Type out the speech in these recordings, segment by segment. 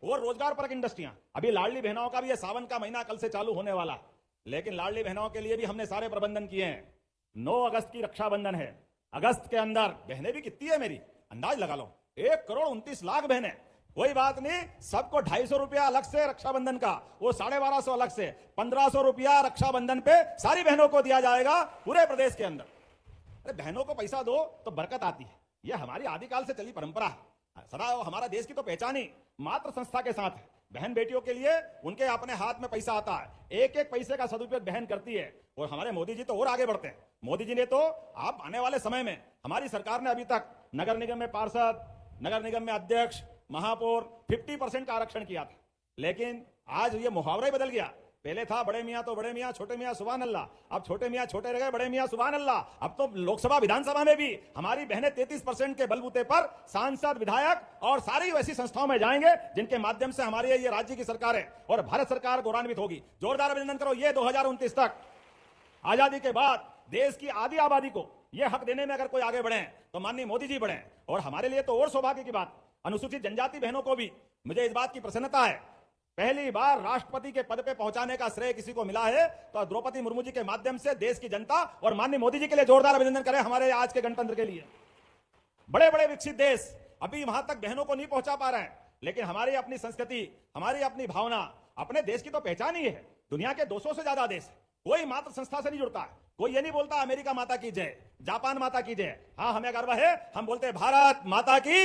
और रोजगार परक इंडस्ट्रियां। अभी लाडली बहनों का भी ये सावन का महीना कल से चालू होने वाला, लेकिन लाडली बहनों के लिए भी हमने सारे प्रबंधन किए हैं। 9 अगस्त की रक्षाबंधन है। अगस्त के अंदर बहनें भी कितनी है मेरी, अंदाज लगा लो, 1,29,00,000 बहनें। कोई बात नहीं, सबको 250 रुपया अलग से रक्षाबंधन का, वो 1250 अलग से, 1500 रुपया रक्षाबंधन पे सारी बहनों को दिया जाएगा पूरे प्रदेश के अंदर। अरे बहनों को पैसा दो तो बरकत आती है, यह हमारी आदिकाल से चली परंपरा है। सदा हमारा देश की तो पहचान ही मातृ संस्था के साथ है। बहन बेटियों के लिए उनके अपने हाथ में पैसा आता है, एक एक पैसे का सदुपयोग बहन करती है। और हमारे मोदी जी तो और आगे बढ़ते हैं। मोदी जी ने तो आप आने वाले समय में, हमारी सरकार ने अभी तक नगर निगम में पार्षद, नगर निगम में अध्यक्ष, महापौर 50% का आरक्षण किया था, लेकिन आज ये मुहावरा ही बदल गया। पहले था बड़े मियां तो बड़े मियां, छोटे मियां सुभान अल्लाह, अब छोटे मियां छोटे रह गए, बड़े मियां सुभान अल्लाह। अब तो लोकसभा विधानसभा में भी हमारी बहनें 33% के बलबूते पर सांसद, विधायक और सारी वैसी संस्थाओं में जाएंगे जिनके माध्यम से हमारी ये राज्य की सरकार है और भारत सरकार गौरवान्वित होगी। जोरदार अभिनंदन करो। ये 2029 तक आजादी के बाद देश की आधी आबादी को यह हक देने में अगर कोई आगे बढ़े तो माननीय मोदी जी बढ़े। और हमारे लिए तो और सौभाग्य की बात, अनुसूचित जनजाति बहनों को भी मुझे इस बात की प्रसन्नता है, पहली बार राष्ट्रपति के पद पे पहुंचाने का श्रेय किसी को मिला है तो द्रौपदी मुर्मू जी के माध्यम से देश की जनता और माननीय मोदी जी के लिए जोरदार अभिनंदन करें। हमारे आज के गणतंत्र के लिए बड़े बड़े विकसित देश अभी वहां तक बहनों को नहीं पहुंचा पा रहे हैं, लेकिन हमारी अपनी संस्कृति, हमारी अपनी भावना, अपने देश की तो पहचान ही है। दुनिया के 200 से ज्यादा देश, कोई मात्र संस्था से नहीं जुड़ता है। कोई ये नहीं बोलता अमेरिका माता की जय, जापान माता की जय। हाँ, हमें गर्व है, हम बोलते हैं भारत माता की।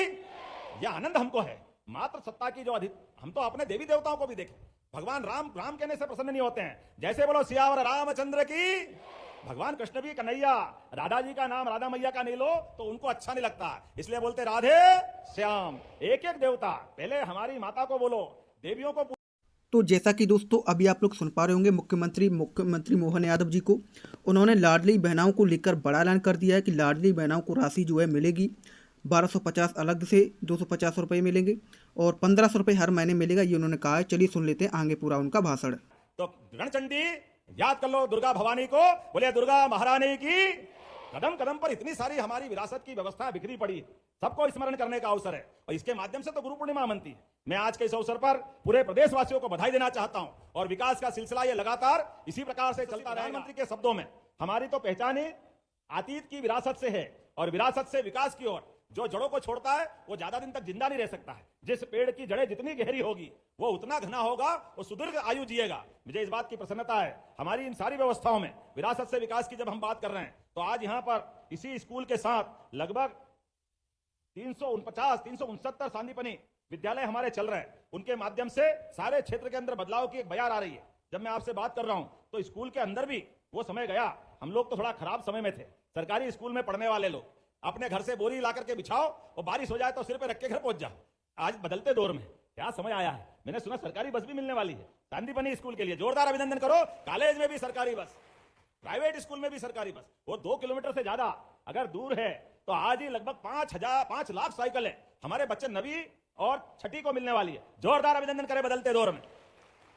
यह आनंद हमको है मात्र सत्ता की। जो हम तो अपने देवी देवताओं को भी देखें, भगवान राम राम कहने से प्रसन्न नहीं होते हैं। जैसे बोलो सियावर रामचंद्र की, भगवान कृष्ण भी कन्हैया, राधा जी का नाम राधा मैया का नहीं लो तो उनको अच्छा नहीं लगता, इसलिए बोलते राधे श्याम। एक एक देवता, पहले हमारी माता को बोलो, देवियों को। तो जैसा कि दोस्तों अभी आप लोग सुन पा रहे होंगे मुख्यमंत्री मोहन यादव जी को, उन्होंने लाडली बहनों को लेकर बड़ा ऐलान कर दिया है कि लाडली बहनों को राशि जो है मिलेगी 1250 अलग से 250 रुपये मिलेंगे और 1500 रुपये हर महीने मिलेगा, ये उन्होंने कहा है। चलिए सुन लेते हैं आगे पूरा उनका भाषण। तो रणचंडी याद कर लो दुर्गा भवानी को, बोले दुर्गा महारानी की। कदम कदम पर इतनी सारी हमारी विरासत की व्यवस्था बिखरी पड़ी, सबको स्मरण करने का अवसर है और इसके माध्यम से तो गुरु पूर्णिमा मनती है। मैं आज के इस अवसर पर पूरे प्रदेशवासियों को बधाई देना चाहता हूं और विकास का सिलसिला ये लगातार इसी प्रकार से चलता रहेगा। प्रधानमंत्री के शब्दों में हमारी तो पहचान ही अतीत की विरासत से है और विरासत से विकास की ओर। जो जड़ों को छोड़ता है वो ज्यादा दिन तक जिंदा नहीं रह सकता है। जिस पेड़ की जड़ें जितनी गहरी होगी वो उतना घना होगा, वो सुदीर्घ आयु जिएगा। मुझे इस बात की प्रसन्नता है हमारी इन सारी व्यवस्थाओं में विरासत से विकास की जब हम बात कर रहे हैं तो आज यहाँ पर इसी स्कूल के साथ लगभग 369 सांदीपनी विद्यालय हमारे चल रहे हैं। उनके माध्यम से सारे क्षेत्र के अंदर बदलाव की एक बयार आ रही है। जब मैं आपसे बात कर रहा हूं तो स्कूल के अंदर भी वो समय गया, हम लोग तो थोड़ा खराब समय में थे। सरकारी स्कूल में पढ़ने वाले लोग अपने घर से बोरी ला करके बिछाओ और बारिश हो जाए तो सिर पे रख के घर पहुंच जाओ। आज बदलते दौर में क्या समय आया है, मैंने सुना सरकारी बस भी मिलने वाली है सांदीपनी स्कूल के लिए। जोरदार अभिनंदन करो। कॉलेज में भी सरकारी बस, प्राइवेट स्कूल में भी सरकारी बस। वो 2 किलोमीटर से ज्यादा अगर दूर है तो आज ही लगभग 5 लाख साइकिल है हमारे बच्चे 9वीं और 6ठी को मिलने वाली है। जोरदार अभिनंदन करें बदलते दौर में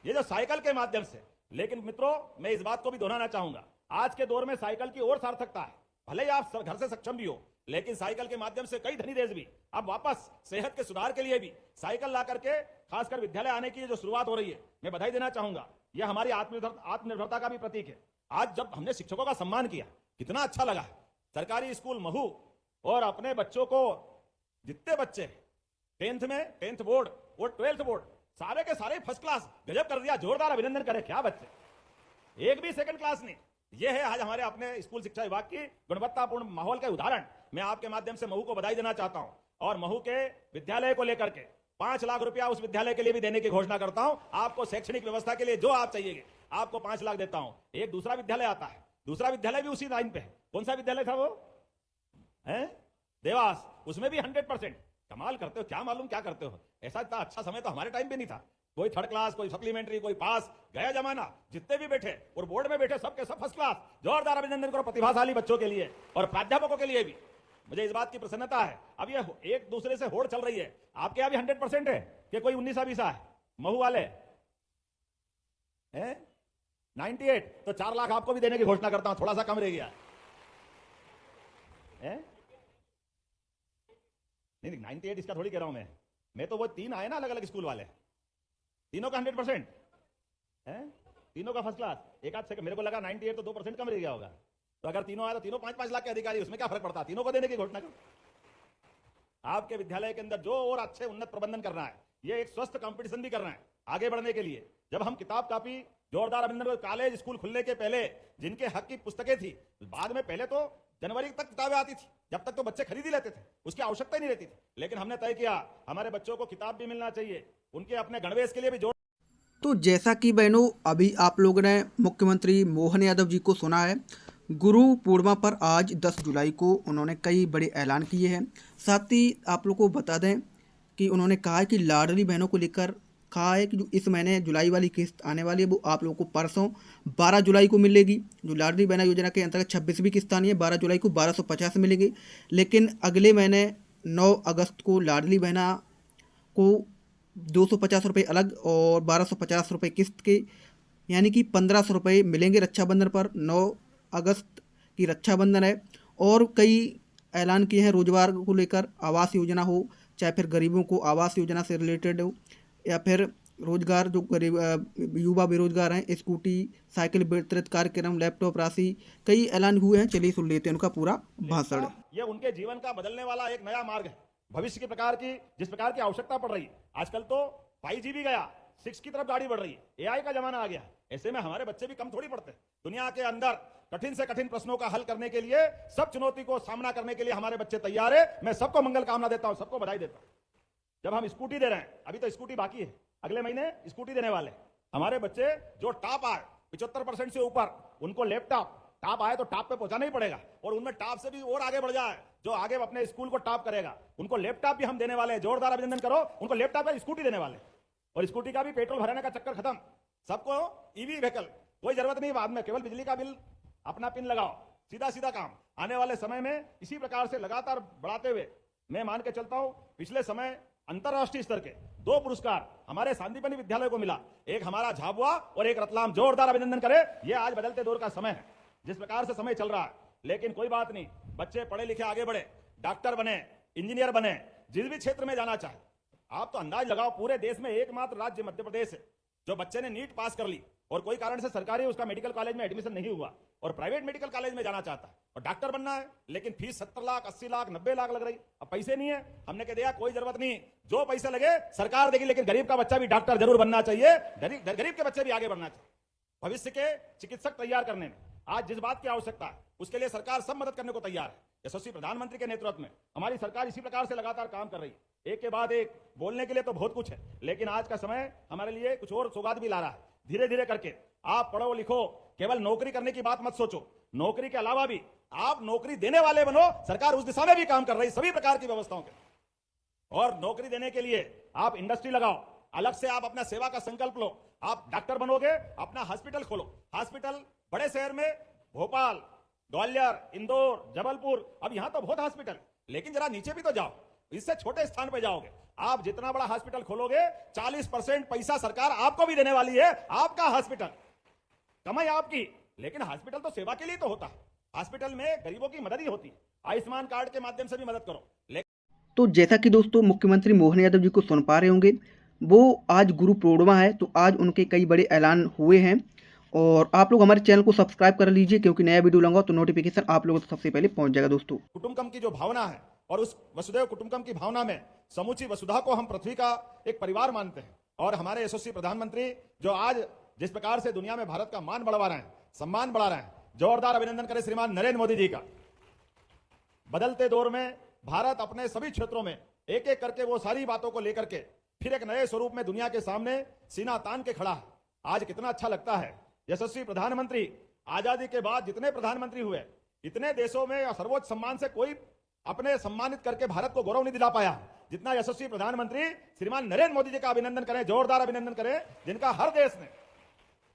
ये जो साइकिल के माध्यम से। लेकिन मित्रों, मैं इस बात को भी दोहराना चाहूंगा, आज के दौर में साइकिल की और सार्थकता है। भले ही आप घर से सक्षम भी हो, लेकिन साइकिल के माध्यम से कई धनी देश भी अब वापस सेहत के सुधार के लिए भी साइकिल ला करके खासकर विद्यालय आने की जो शुरुआत हो रही है, मैं बधाई देना चाहूंगा। यह हमारी आत्मनिर्भरता का भी प्रतीक है। आज जब हमने शिक्षकों का सम्मान किया कितना अच्छा लगा। सरकारी स्कूल महू और अपने बच्चों को, जितने बच्चे 10th में 10th बोर्ड और 12th बोर्ड सारे के सारे फर्स्ट क्लास, गजब कर दिया। जोरदार अभिनंदन करें। क्या बच्चे, एक भी सेकंड क्लास नहीं। यह है आज हमारे अपने स्कूल शिक्षा विभाग की गुणवत्तापूर्ण माहौल का उदाहरण। मैं आपके माध्यम से महू को बधाई देना चाहता हूं और महू के विद्यालय को लेकर के 5 लाख रुपया उस विद्यालय के लिए भी देने की घोषणा करता हूं। आपको शैक्षणिक व्यवस्था के लिए जो आप चाहिए आपको 5 लाख देता हूं। एक दूसरा विद्यालय आता है, दूसरा विद्यालय भी उसी लाइन पे है। कौन सा विद्यालय था वो है? देवास, उसमें भी 100%। कमाल करते हो, क्या मालूम क्या करते हो। ऐसा इतना अच्छा समय तो हमारे टाइम पे नहीं था। कोई 3rd क्लास, कोई सप्लीमेंट्री, कोई पास, गया जमाना। जितने भी बैठे और बोर्ड में बैठे सबके सब फर्स्ट क्लास। जोरदार अभिनंदन करो प्रतिभाशाली बच्चों के लिए और प्राध्यापकों के लिए भी। मुझे इस बात की प्रसन्नता है। अब ये एक दूसरे से होड़ चल रही है। आपके यहाँ भी 100% है कि कोई 19-20 है? महू वाले हैं 98, तो 4 लाख आपको भी देने की घोषणा करता हूं। थोड़ा सा कम रह गया है? नहीं 98 इसका थोड़ी कह रहा हूं मैं तो वो 3 आए ना अलग अलग स्कूल वाले, तीनों का 100% है, तीनों का फर्स्ट क्लास। एक आध सेकंड, मेरे को लगा 98 तो 2% कम रह गया होगा। तो अगर तीनों आया तो तीनों 5-5 लाख के अधिकारी, उसमें क्या फर्क पड़ता, तीनों को देने की घोषणा करो। आपके विद्यालय के अंदर जो और अच्छे उन्नत प्रबंधन करना है, ये एक स्वस्थ कंपटीशन भी करना है आगे बढ़ने के लिए। जब हम किताब कापी, जोरदार अभिनंदन। कॉलेज स्कूल खुलने के पहले जिनके हक की पुस्तकें थी, बाद में पहले तो जनवरी तक किताबें आती थी, जब तक तो बच्चे खरीद ही लेते थे, उसकी आवश्यकता ही नहीं रहती थी। लेकिन हमने तय किया हमारे बच्चों को किताब भी मिलना चाहिए, उनके अपने गणवेश के लिए भी जोड़। तो जैसा कि बहनों अभी आप लोगों ने मुख्यमंत्री मोहन यादव जी को सुना है, गुरु पूर्णिमा पर आज 10 जुलाई को उन्होंने कई बड़े ऐलान किए हैं। साथ ही आप लोगों को बता दें कि उन्होंने कहा है कि लाडली बहनों को लेकर कहा है कि जो इस महीने जुलाई वाली किस्त आने वाली है वो आप लोगों को परसों 12 जुलाई को मिलेगी। जो लाडली बहना योजना के अंतर्गत 26वीं किस्त आनी है, 12 जुलाई को 1250 मिलेगी। लेकिन अगले महीने 9 अगस्त को लाडली बहना को 250 रुपये अलग और 1250 रुपये किस्त के, यानी कि 1500 रुपये मिलेंगे रक्षाबंधन पर। 9 अगस्त की रक्षाबंधन है। और कई ऐलान किए हैं रोजगार को लेकर, आवास योजना हो, चाहे फिर गरीबों को आवास योजना से रिलेटेड हो, या फिर रोजगार जो गरीब युवा बेरोजगार हैं, स्कूटी साइकिल वितरित कार्यक्रम, लैपटॉप राशि, कई ऐलान हुए हैं। चलिए सुन लेते हैं उनका पूरा भाषण। ये उनके जीवन का बदलने वाला एक नया मार्ग है। भविष्य के प्रकार की जिस प्रकार की आवश्यकता पड़ रही है, आजकल तो 5G भी गया, 6 की तरफ गाड़ी बढ़ रही है, AI का जमाना आ गया। ऐसे में हमारे बच्चे भी कम थोड़ी पड़ते। दुनिया के अंदर कठिन से कठिन प्रश्नों का हल करने के लिए, सब चुनौती को सामना करने के लिए हमारे बच्चे तैयार है। मैं सबको मंगल कामना देता हूं, सबको बधाई देता हूं। जब हम स्कूटी दे रहे हैं, अभी तो स्कूटी बाकी है, अगले महीने स्कूटी देने वाले हमारे बच्चे जो टॉप आए 75% से ऊपर, उनको लैपटॉप टॉप आए तो टॉप पे पहुंचाना ही पड़ेगा, और उनमें टॉप से भी और आगे बढ़ जाए जो आगे अपने स्कूल को टॉप करेगा, उनको लैपटॉप भी हम देने वाले हैं। जोरदार अभिनंदन करो, उनको लैपटॉप और स्कूटी देने वाले। और स्कूटी का भी पेट्रोल भराने का चक्कर खत्म, सबको ईवी व्हीकल, कोई जरूरत नहीं बाद में, केवल बिजली का बिल अपना पिन लगाओ, सीधा सीधा काम। आने वाले समय में इसी प्रकार से लगातार बढ़ाते हुए मैं मान के चलता हूं। पिछले समय अंतरराष्ट्रीय स्तर के 2 पुरस्कार हमारे शांतिपनी विद्यालय को मिला, एक हमारा झाबुआ और एक रतलाम। जोरदार अभिनंदन करें। यह आज बदलते दौर का समय है, जिस प्रकार से समय चल रहा है। लेकिन कोई बात नहीं, बच्चे पढ़े लिखे आगे बढ़े, डॉक्टर बने, इंजीनियर बने, जिस भी क्षेत्र में जाना चाहे। आप तो अंदाज लगाओ, पूरे देश में एकमात्र राज्य मध्य प्रदेश है जो बच्चे ने नीट पास कर ली और कोई कारण से सरकारी उसका मेडिकल कॉलेज में एडमिशन नहीं हुआ और प्राइवेट मेडिकल कॉलेज में जाना चाहता है और डॉक्टर बनना है, लेकिन फीस 70 लाख 80 लाख 90 लाख लग रही। अब पैसे नहीं है, हमने कह दिया कोई जरूरत नहीं, जो पैसे लगे सरकार देगी, लेकिन गरीब का बच्चा भी डॉक्टर जरूर बनना चाहिए, गरीब के बच्चे भी आगे बढ़ना चाहिए। भविष्य के चिकित्सक तैयार करने में आज जिस बात की आवश्यकता है, उसके लिए सरकार सब मदद करने को तैयार है। यशस्वी प्रधानमंत्री के नेतृत्व में हमारी सरकार इसी प्रकार से लगातार काम कर रही है। एक के बाद एक बोलने के लिए तो बहुत कुछ है, लेकिन आज का समय हमारे लिए कुछ और सौगात भी ला रहा है। धीरे धीरे करके आप पढ़ो लिखो, केवल नौकरी करने की बात मत सोचो, नौकरी के अलावा भी आप नौकरी देने वाले बनो। सरकार उस दिशा में भी काम कर रही है, सभी प्रकार की व्यवस्थाओं के। और नौकरी देने के लिए आप इंडस्ट्री लगाओ, अलग से आप अपना सेवा का संकल्प लो। आप डॉक्टर बनोगे, अपना हॉस्पिटल खोलो। हॉस्पिटल बड़े शहर में भोपाल, ग्वालियर, इंदौर, जबलपुर, अब यहां तो बहुत हॉस्पिटल, लेकिन जरा नीचे भी तो जाओ, इससे छोटे स्थान पे जाओगे। आप जितना बड़ा हॉस्पिटल खोलोगे, 40% पैसा सरकार आपको भी देने वाली है। आपका हॉस्पिटल, कमाई आपकी, लेकिन हॉस्पिटल तो सेवा के लिए तो होता है। हॉस्पिटल में गरीबों की मदद ही होती है। आयुष्मान कार्ड के माध्यम से भी मदद करो। तो जैसा कि दोस्तों मुख्यमंत्री मोहन यादव जी को सुन पा रहे होंगे, वो आज गुरु पूर्णिमा है, तो आज उनके कई बड़े ऐलान हुए हैं। और आप लोग हमारे चैनल को सब्सक्राइब कर लीजिए, क्योंकि नया वीडियो लाऊंगा तो नोटिफिकेशन आप लोगों तक सबसे पहले पहुंच जाएगा। दोस्तों, कुटुंबकम की जो भावना है, और उस वसुदेव कुटुंबकम की भावना में समूची वसुधा को हम पृथ्वी का एक परिवार मानते हैं। और हमारे यशस्वी प्रधानमंत्री जो आज जिस प्रकार से दुनिया में भारत का मान बढ़ा रहे हैं, सम्मान बढ़ा रहे हैं, जोरदार अभिनंदन करें श्रीमान नरेंद्र मोदी जी का। बदलते दौर में भारत अपने सभी क्षेत्रों में एक एक करके वो सारी बातों को लेकर के फिर एक नए स्वरूप में दुनिया के सामने सीना तान के खड़ा है। आज कितना अच्छा लगता है। यशस्वी प्रधानमंत्री, आजादी के बाद जितने प्रधानमंत्री हुए, इतने देशों में सर्वोच्च सम्मान से कोई अपने सम्मानित करके भारत को गौरव नहीं दिला पाया जितना यशस्वी प्रधानमंत्री श्रीमान नरेंद्र मोदी जी का। अभिनंदन करें, जोरदार अभिनंदन करें, जिनका हर देश ने,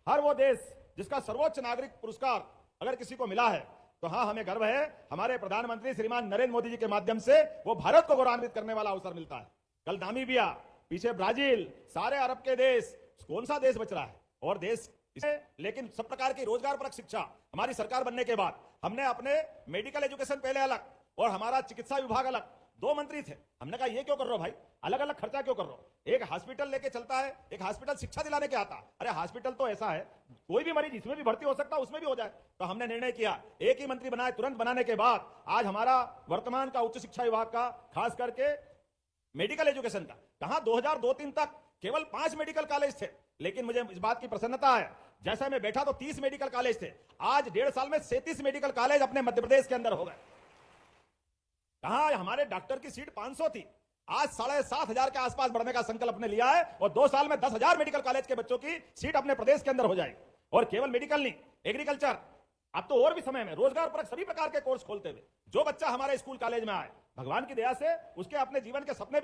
हर वो देश जिसका सर्वोच्च नागरिक पुरस्कार अगर किसी को मिला है तो हाँ, हमें गर्व है। हमारे प्रधानमंत्री श्रीमान नरेंद्र मोदी जी के माध्यम से वो भारत को गौरवान्वित करने वाला अवसर मिलता है। कल नामीबिया, पीछे ब्राजील, सारे अरब के देश, कौन सा देश बच रहा है और देश। लेकिन सब प्रकार की रोजगार परक शिक्षा हमारी सरकार बनने के बाद हमने अपने मेडिकल एजुकेशन पहले अलग और हमारा चिकित्सा विभाग अलग, दो मंत्री थे, हमने कहा ये क्यों कर रहे हो भाई, अलग अलग खर्चा क्यों कर रहे हो, एक हॉस्पिटल लेके चलता है, एक हॉस्पिटल शिक्षा दिलाने के आता। अरे हॉस्पिटल तो ऐसा है कोई भी मरीज इसमें भी भर्ती हो सकता है, उसमें भी हो जाए। तो हमने निर्णय किया, एक ही मंत्री बनाए, तुरंत बनाने के बाद आज हमारा वर्तमान का उच्च शिक्षा विभाग का, खास करके मेडिकल एजुकेशन का, कहां 2002-3 तक केवल 5 मेडिकल कॉलेज थे, लेकिन मुझे इस बात की प्रसन्नता है, जैसा मैं बैठा तो 30 मेडिकल कॉलेज थे, आज 1.5 साल में 37 मेडिकल कॉलेज अपने मध्य प्रदेश के अंदर हो गए। कहां हमारे डॉक्टर की सीट 500 थी, आज 7,500 के आसपास बढ़ने का संकल्प अपने लिया है, और 2 साल में 10,000 मेडिकल कॉलेज के बच्चों की सीट अपने प्रदेश के अंदर हो जाएगी। और केवल मेडिकल नहीं, एग्रीकल्चर, अब तो और भी समय में रोजगार परक सभी प्रकार के कोर्स खोलते हुए जो बच्चा हमारे स्कूल कॉलेज में आए, भगवान की दया से उसके अपने जीवन के सपने भी